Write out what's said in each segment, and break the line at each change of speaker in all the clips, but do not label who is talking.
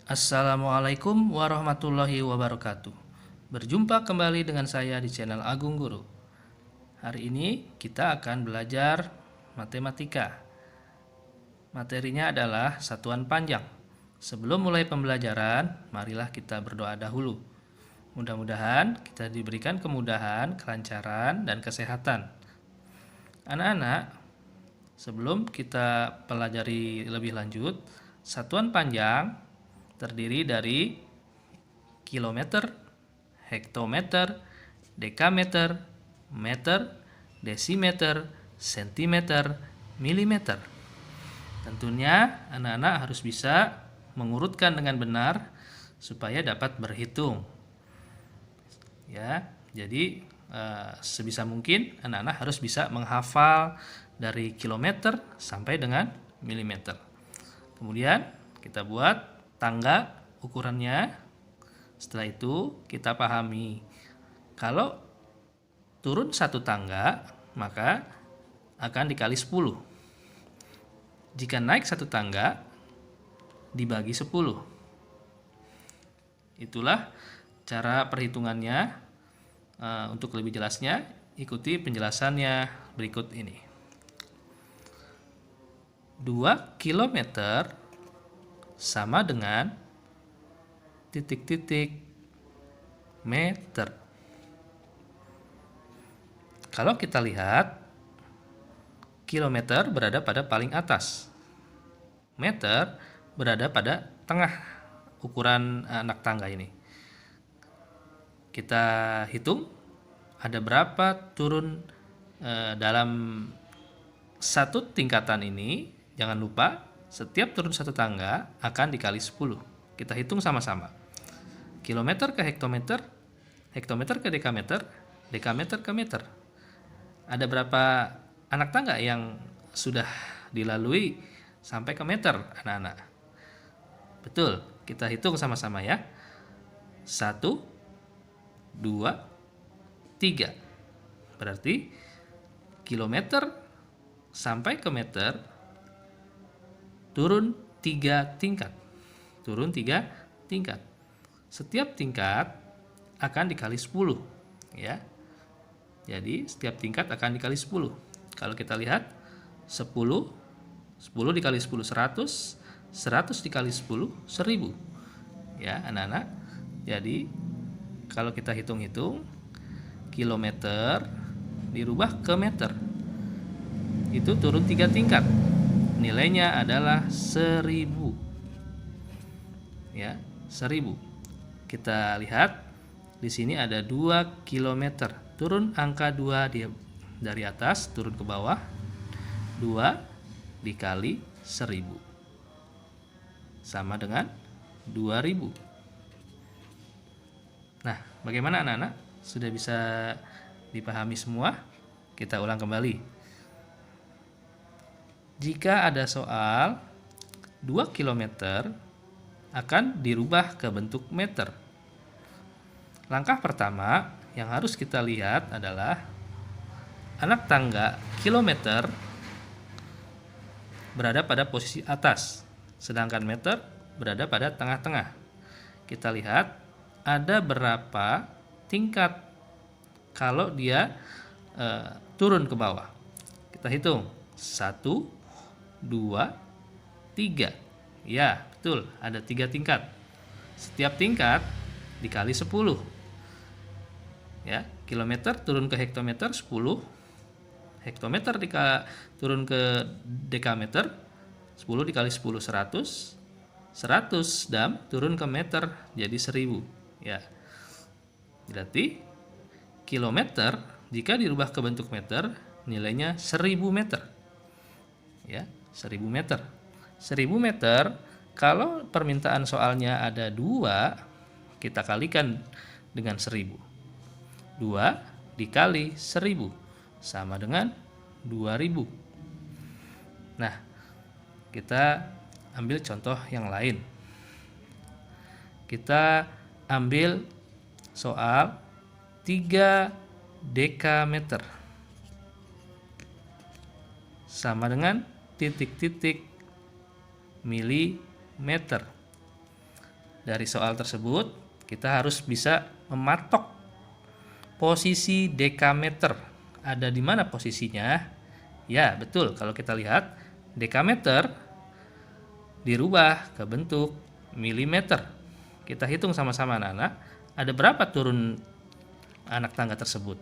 Assalamualaikum warahmatullahi wabarakatuh. Berjumpa kembali dengan saya di channel Agung Guru. Hari ini kita akan belajar matematika. Materinya adalah satuan panjang. Sebelum mulai pembelajaran, marilah kita berdoa dahulu. Mudah-mudahan kita diberikan kemudahan, kelancaran, dan kesehatan. Anak-anak, sebelum kita pelajari lebih lanjut, satuan panjang terdiri dari kilometer, hektometer, dekameter, meter, desimeter, sentimeter, milimeter. Tentunya anak-anak harus bisa mengurutkan dengan benar supaya dapat berhitung. Ya, jadi sebisa mungkin anak-anak harus bisa menghafal dari kilometer sampai dengan milimeter. Kemudian kita buat tangga ukurannya. Setelah itu kita pahami kalau turun satu tangga maka akan dikali 10. Jika naik satu tangga dibagi 10. Itulah cara perhitungannya. Untuk lebih jelasnya ikuti penjelasannya berikut ini. 2 kilometer sama dengan titik-titik meter. Kalau kita lihat, kilometer berada pada paling atas, meter berada pada tengah ukuran anak tangga ini. Kita hitung ada berapa turun dalam satu tingkatan ini. Jangan lupa setiap turun satu tangga akan dikali 10. Kita hitung sama-sama. Kilometer ke hektometer, hektometer ke dekameter, dekameter ke meter. Ada berapa anak tangga yang sudah dilalui sampai ke meter, anak-anak? Betul, kita hitung sama-sama ya. 1, 2, 3. Berarti kilometer sampai ke meter turun 3 tingkat. Turun 3 tingkat. Setiap tingkat akan dikali 10, ya. Jadi setiap tingkat akan dikali 10. Kalau kita lihat 10 dikali 10 100, 100 dikali 10 1000. Ya, anak-anak. Jadi kalau kita hitung-hitung, kilometer dirubah ke meter. Itu turun 3 tingkat. Nilainya adalah 1000. Ya, 1000. Kita lihat di sini ada 2 kilometer. Turun angka 2 dari atas turun ke bawah. 2 dikali 1000 sama dengan 2000. Nah, bagaimana anak-anak? Sudah bisa dipahami semua? Kita ulang kembali. Jika ada soal 2 km akan dirubah ke bentuk meter. Langkah pertama yang harus kita lihat adalah anak tangga kilometer berada pada posisi atas, sedangkan meter berada pada tengah-tengah. Kita lihat ada berapa tingkat kalau dia turun ke bawah. Kita hitung 1, 2, 3. Ya, betul, ada 3 tingkat. Setiap tingkat dikali 10. Ya, kilometer turun ke hektometer 10. Hektometer turun ke dekameter 10 dikali 10 100. 100 dam turun ke meter jadi 1000. Ya. Berarti kilometer jika dirubah ke bentuk meter nilainya 1000 meter. Ya, 1000 meter. 1000 meter kalau permintaan soalnya ada 2, kita kalikan dengan 1000. 2 dikali 1000 sama dengan 2000. Nah, kita ambil contoh yang lain. Kita ambil soal 3 dekameter sama dengan titik-titik milimeter. Dari soal tersebut, kita harus bisa mematok posisi dekameter. Ada di mana posisinya? Ya, betul. Kalau kita lihat, dekameter dirubah ke bentuk milimeter. Kita hitung sama-sama anak-anak, ada berapa turun anak tangga tersebut?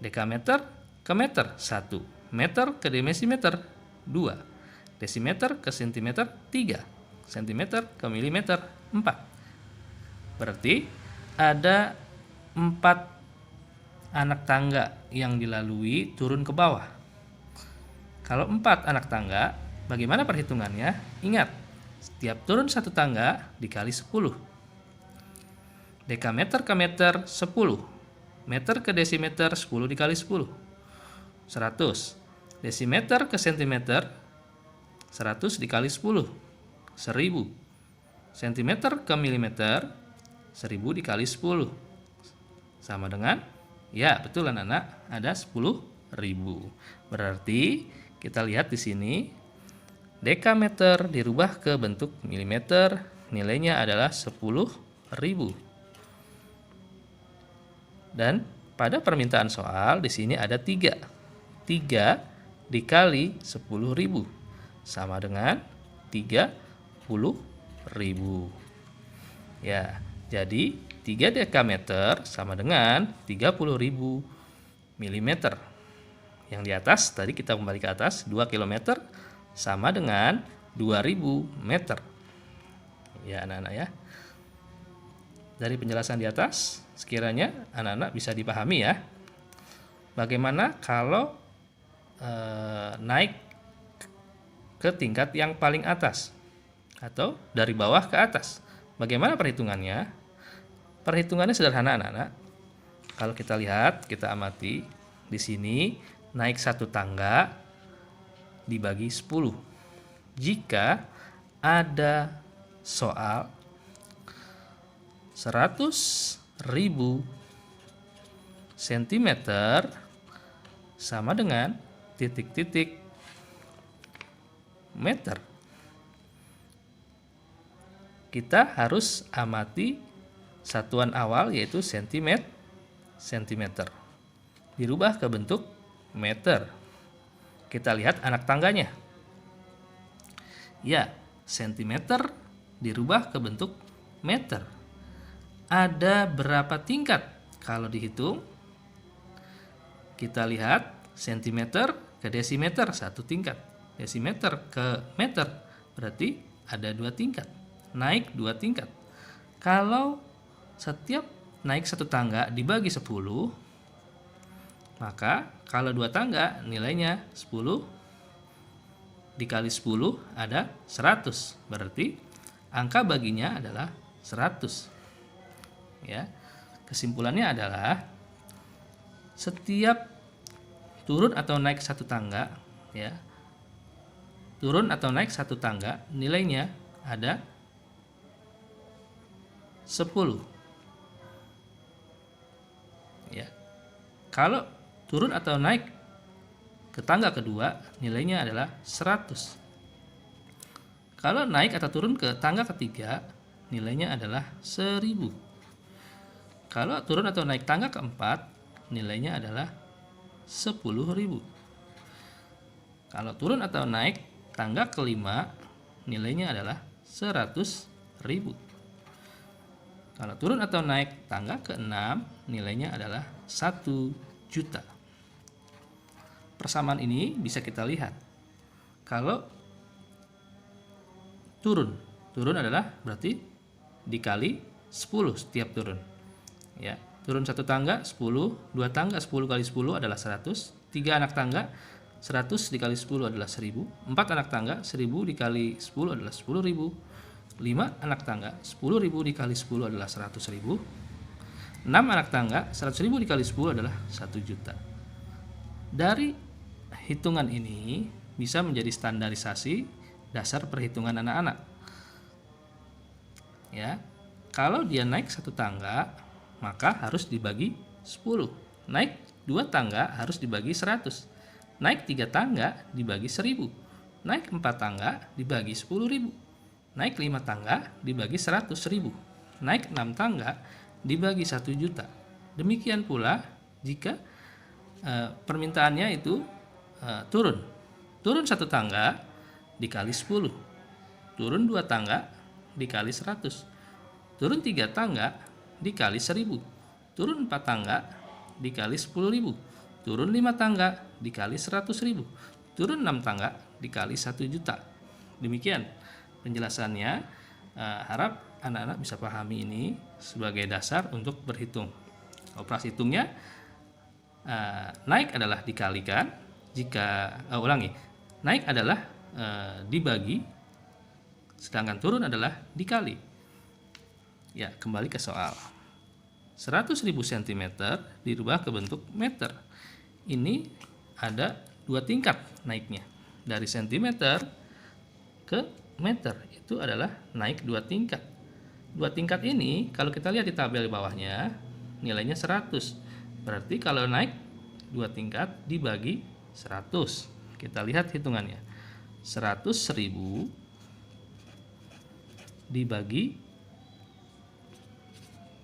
Dekameter ke meter 1, meter ke desimeter 2, desimeter ke sentimeter 3, sentimeter ke milimeter 4. Berarti ada 4 anak tangga yang dilalui turun ke bawah. Kalau 4 anak tangga, bagaimana perhitungannya? Ingat, setiap turun satu tangga dikali 10. Dekameter ke meter 10, meter ke desimeter 10 dikali 10, 100. Desimeter ke sentimeter 100 dikali 10, 1000. Sentimeter ke milimeter 1000 dikali 10 sama dengan, ya betul anak-anak, ada 10.000. Berarti kita lihat di sini dekameter dirubah ke bentuk milimeter, nilainya adalah 10.000. Dan pada permintaan soal di sini ada 3. 3 dikali 10.000 sama dengan 30.000. Ya, jadi 3 dekameter sama dengan 30.000 milimeter. Yang di atas, tadi kita kembali ke atas, 2 km sama dengan 2.000 meter. Ya anak-anak ya. Dari penjelasan di atas, sekiranya anak-anak bisa dipahami ya. Bagaimana kalau naik ke tingkat yang paling atas atau dari bawah ke atas? Bagaimana perhitungannya? Perhitungannya sederhana anak-anak. Kalau kita lihat, kita amati di sini naik satu tangga dibagi 10. Jika ada soal 100.000 cm sama dengan titik-titik meter. Kita harus amati satuan awal yaitu sentimeter. Dirubah ke bentuk meter. Kita lihat anak tangganya. Ya, sentimeter dirubah ke bentuk meter. Ada berapa tingkat? Kalau dihitung, kita lihat sentimeter ke desimeter 1 tingkat, desimeter ke meter berarti ada 2 tingkat, naik 2 tingkat. Kalau setiap naik satu tangga dibagi 10, maka kalau 2 tangga nilainya 10 dikali 10 ada 100, berarti angka baginya adalah 100. Ya, kesimpulannya adalah setiap turun atau naik satu tangga, ya, turun atau naik satu tangga nilainya ada 10. Ya, kalau turun atau naik ke tangga kedua nilainya adalah 100. Kalau naik atau turun ke tangga ketiga nilainya adalah 1000. Kalau turun atau naik tangga keempat, nilainya adalah 10.000. Kalau turun atau naik tangga kelima, nilainya adalah 100.000. Kalau turun atau naik tangga keenam, nilainya adalah 1 juta. Persamaan ini bisa kita lihat. Kalau turun adalah berarti dikali 10 setiap turun. Ya, turun satu tangga 10, 2 tangga 10 kali 10 adalah 100, 3 anak tangga 100 dikali 10 adalah 1000, 4 anak tangga 1000 dikali 10 adalah 10.000, 5 anak tangga 10.000 dikali 10 adalah 100.000, 6 anak tangga 100.000 dikali 10 adalah 1 juta. Dari hitungan ini bisa menjadi standarisasi dasar perhitungan anak-anak. Ya, kalau dia naik satu tangga maka harus dibagi 10. Naik 2 tangga harus dibagi 100. Naik 3 tangga dibagi 1000. Naik 4 tangga dibagi 10.000. naik 5 tangga dibagi 100.000. Naik 6 tangga dibagi 1 juta. Demikian pula jika permintaannya itu turun. Turun 1 tangga dikali 10. Turun 2 tangga dikali 100. Turun 3 tangga dikali 1000. Turun 4 tangga dikali 10.000. Turun 5 tangga dikali 100.000. Turun 6 tangga dikali 1 juta. Demikian penjelasannya. Harap anak-anak bisa pahami ini sebagai dasar untuk berhitung. Operasi hitungnya, naik adalah dikalikan, naik adalah dibagi, sedangkan turun adalah dikali. Ya, kembali ke soal. 100.000 cm dirubah ke bentuk meter. Ini ada 2 tingkat naiknya. Dari cm ke meter, itu adalah naik 2 tingkat. 2 tingkat ini kalau kita lihat di tabel di bawahnya, nilainya 100. Berarti kalau naik 2 tingkat dibagi 100. Kita lihat hitungannya. 100.000 dibagi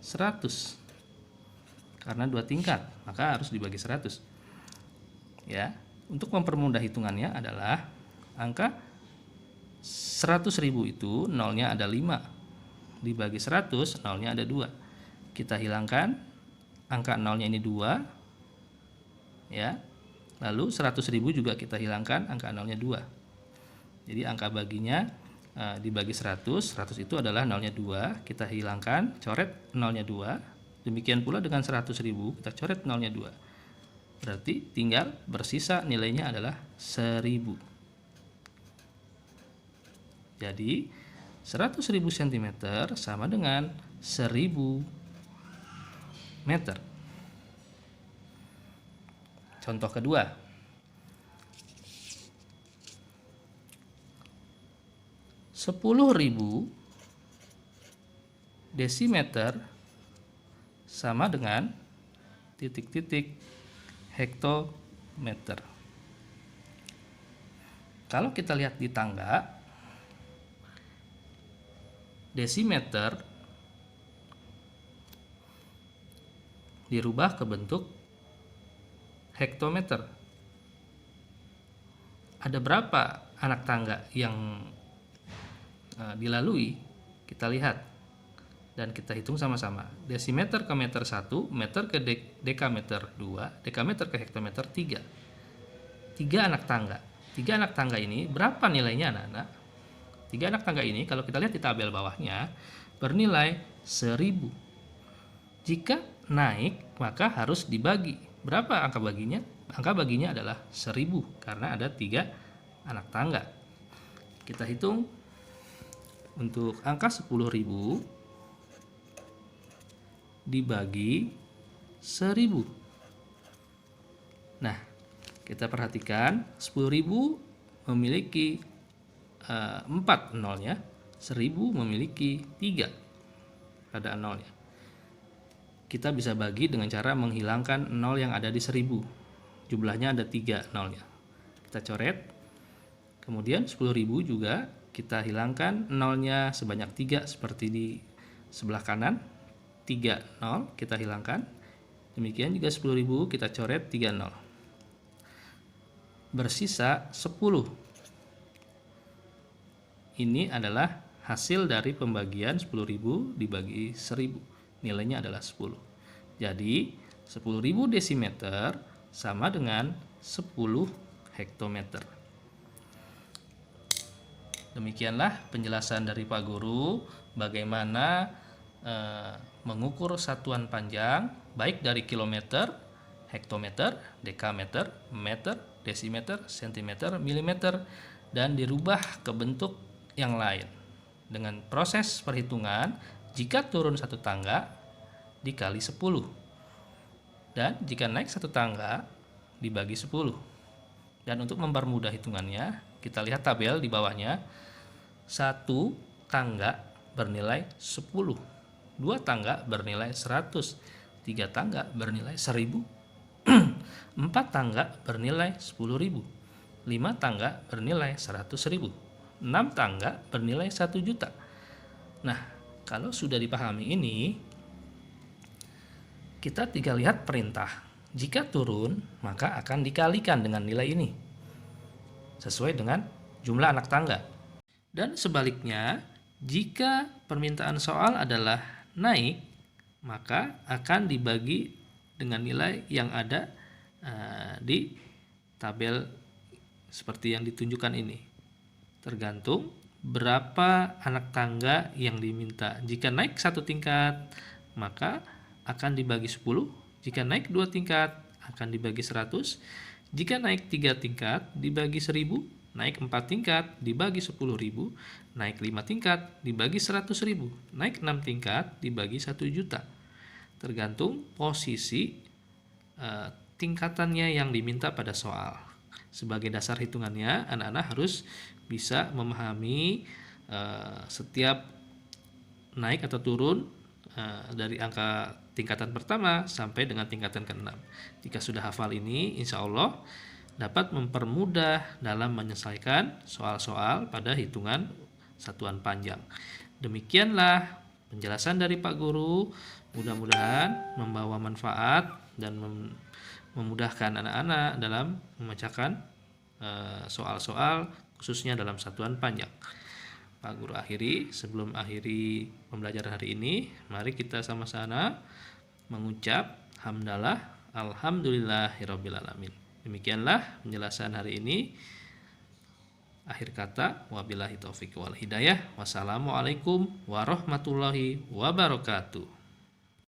100. Karena 2 tingkat, maka harus dibagi 100. Ya, untuk mempermudah hitungannya adalah angka 100.000 itu nolnya ada 5. Dibagi 100, nolnya ada 2. Kita hilangkan angka nolnya ini 2. Ya. Lalu 100.000 juga kita hilangkan angka nolnya 2. Jadi angka baginya dibagi 100, 100 itu adalah nolnya 2, kita hilangkan, coret nolnya 2. Demikian pula dengan 100.000, kita coret nolnya 2. Berarti tinggal bersisa nilainya adalah 1000. Jadi 100.000 cm sama dengan 1000 meter. Contoh kedua. 10.000 desimeter sama dengan titik-titik hektometer. Kalau kita lihat di tangga, desimeter dirubah ke bentuk hektometer. Ada berapa anak tangga yang dilalui? Kita lihat dan kita hitung sama-sama. Desimeter ke meter 1, meter ke dekameter 2, dekameter ke hektometer 3. 3 anak tangga. 3 anak tangga ini berapa nilainya anak-anak? 3 anak tangga ini kalau kita lihat di tabel bawahnya bernilai 1000. Jika naik maka harus dibagi. Berapa angka baginya? Angka baginya adalah 1000 karena ada 3 anak tangga. Kita hitung untuk angka 10.000 dibagi 1000. Nah, kita perhatikan 10.000 memiliki 4 nolnya, 1000 memiliki 3 pada nolnya. Kita bisa bagi dengan cara menghilangkan nol yang ada di 1000. Jumlahnya ada 3 nolnya. Kita coret. Kemudian 10.000 juga kita hilangkan nolnya sebanyak 3 seperti di sebelah kanan. 3 nol kita hilangkan. Demikian juga 10.000 kita coret 3 nol. Bersisa 10. Ini adalah hasil dari pembagian 10.000 dibagi 1000. Nilainya adalah 10. Jadi 10.000 desimeter sama dengan 10 hektometer. Demikianlah penjelasan dari Pak Guru bagaimana mengukur satuan panjang baik dari kilometer, hektometer, dekameter, meter, desimeter, sentimeter, milimeter, dan dirubah ke bentuk yang lain. Dengan proses perhitungan, jika turun 1 tangga dikali 10 dan jika naik 1 tangga dibagi 10. Dan untuk mempermudah hitungannya, kita lihat tabel di bawahnya. 1 tangga bernilai 10, 2 tangga bernilai 100, 3 tangga bernilai 1000, 4 tangga bernilai 10.000, 5 tangga bernilai 100.000. 6 tangga bernilai 1 juta. Nah, kalau sudah dipahami ini, kita tinggal lihat perintah. Jika turun, maka akan dikalikan dengan nilai ini, sesuai dengan jumlah anak tangga. Dan sebaliknya, jika permintaan soal adalah naik, maka akan dibagi dengan nilai yang ada di tabel seperti yang ditunjukkan ini. Tergantung berapa anak tangga yang diminta. Jika naik 1 tingkat, maka akan dibagi 10. Jika naik 2 tingkat, akan dibagi 100. Jika naik 3 tingkat, dibagi 1000. Naik 4 tingkat, dibagi 10.000. Naik 5 tingkat, dibagi 100.000. Naik 6 tingkat, dibagi 1 juta. Tergantung posisi tingkatannya yang diminta pada soal. Sebagai dasar hitungannya, anak-anak harus bisa memahami setiap naik atau turun dari angka tingkatan pertama sampai dengan tingkatan ke-6. Jika sudah hafal ini, insya Allah dapat mempermudah dalam menyelesaikan soal-soal pada hitungan satuan panjang. Demikianlah penjelasan dari Pak Guru. Mudah-mudahan membawa manfaat dan memudahkan anak-anak dalam memecahkan soal-soal khususnya dalam satuan panjang. Pak Guru akhiri, sebelum akhiri pembelajaran hari ini, mari kita sama-sama mengucap hamdalah alhamdulillahirabbil alamin. Demikianlah penjelasan hari ini. Akhir kata, wabillahi taufiq wal hidayah. Wassalamualaikum warahmatullahi wabarakatuh.